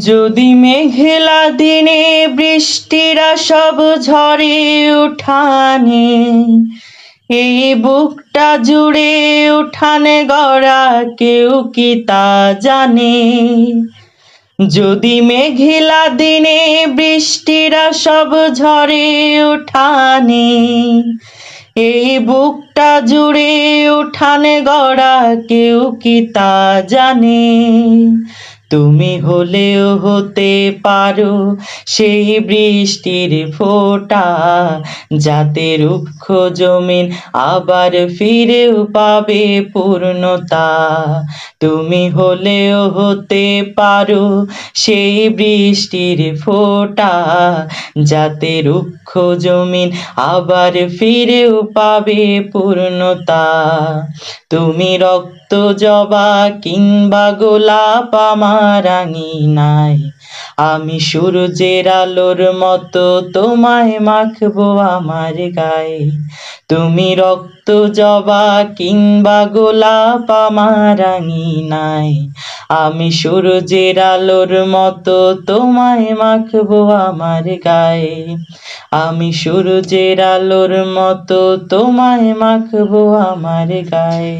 যদি মেঘলা দিনে বৃষ্টিরা সব ঝরে উঠানে, এই বুকটা জুড়ে উঠানে গড়া কেউ কি তা জানে? যদি মেঘলা দিনে বৃষ্টিরা সব ঝরে উঠানে, এই বুকটা জুড়ে উঠানে গড়া কেউ কি তা জানে? তুমি হলেও হতে পারো সেই বৃষ্টির ফোঁটা, যাতে রুক্ষ জমিন আবার ফিরেও পাবে পূর্ণতা। তুমি হলেও হতে পারো সেই বৃষ্টির ফোঁটা, যাতে রুক্ষ জমিন আবার ফিরেও পাবে পূর্ণতা। তুমি রক্ত জবা কিংবা গোলাপ আমার আঙিনায়, আমি সূর্যের আলোর মতো তোমায় মাখবো আমার গায়ে। তুমি রক্ত জবা কিংবা গোলাপ আমার আঙিনায়, আমি সূর্যের আলোর মতো তোমায় মাখবো আমার গায়ে। আমি সূর্যের আলোর মতো তোমায় মাখবো আমার গায়ে।